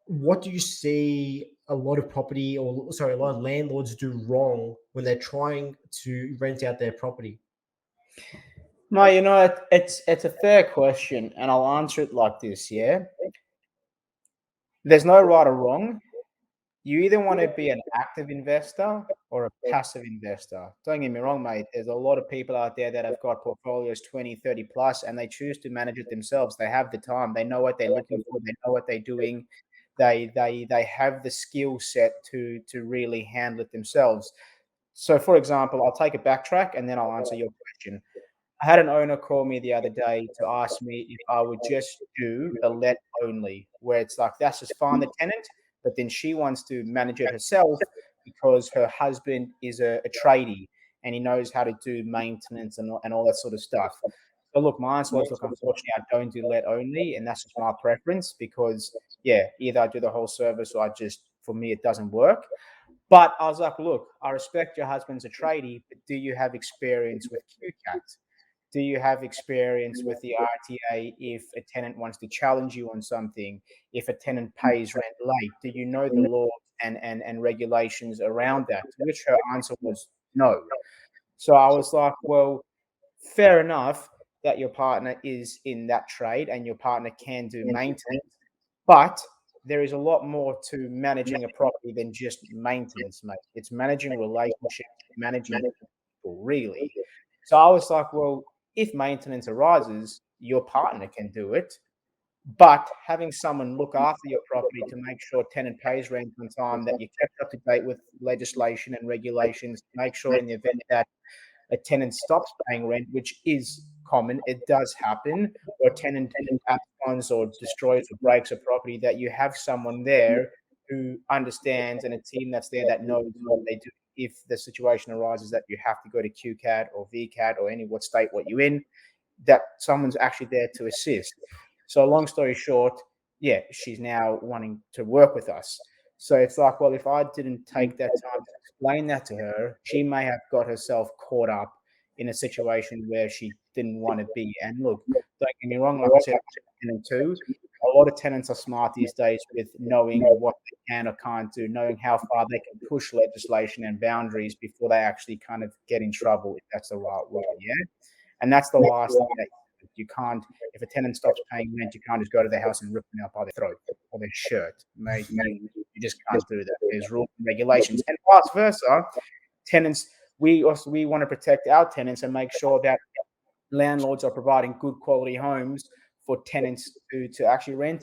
what do you see a lot of a lot of landlords do wrong when they're trying to rent out their property? No, it's a fair question, and I'll answer it like this. Yeah, there's no right or wrong. You either want to be an active investor or a passive investor. Don't get me wrong, mate. There's a lot of people out there that have got portfolios 20, 30 plus, and they choose to manage it themselves. They have the time. They know what they're looking for. They know what they're doing. They have the skill set to really handle it themselves. So, for example, I'll take a backtrack and then I'll answer your question. I had an owner call me the other day to ask me if I would just do a let only, where it's like that's just fine the tenant, but then she wants to manage it herself because her husband is a tradie and he knows how to do maintenance and all that sort of stuff. So look, my answer was, look, unfortunately, I don't do let only, and that's just my preference because yeah, either I do the whole service or I just for me it doesn't work. But I was like, look, I respect your husband's a tradie, but do you have experience with QCAT? Do you have experience with the RTA if a tenant wants to challenge you on something? If a tenant pays rent late, do you know the laws and regulations around that? To which her answer was no. So I was like, well, fair enough that your partner is in that trade and your partner can do maintenance, but there is a lot more to managing a property than just maintenance, mate. It's managing relationships, managing people, really. So I was like, well, if maintenance arises, your partner can do it. But having someone look after your property to make sure tenant pays rent on time, that you're kept up to date with legislation and regulations, make sure in the event that a tenant stops paying rent, which is common, it does happen, or a tenant absconds or destroys or breaks a property, that you have someone there who understands and a team that's there that knows what they do. If the situation arises that you have to go to QCAT or VCAT or any what state what you're in, that someone's actually there to assist. So long story short, yeah, she's now wanting to work with us. So it's like, well, if I didn't take that time to explain that to her, she may have got herself caught up in a situation where she didn't want to be. And look, don't get me wrong, like I said, tenant too. A lot of tenants are smart these days with knowing what they can or can't do, knowing how far they can push legislation and boundaries before they actually kind of get in trouble, if that's the right word. Yeah. And that's the last thing that you can't, if a tenant stops paying rent, you can't just go to their house and rip them out by their throat or their shirt. Mate, you just can't do that. There's rules and regulations. And vice versa, tenants, we want to protect our tenants and make sure that landlords are providing good quality homes for tenants to actually rent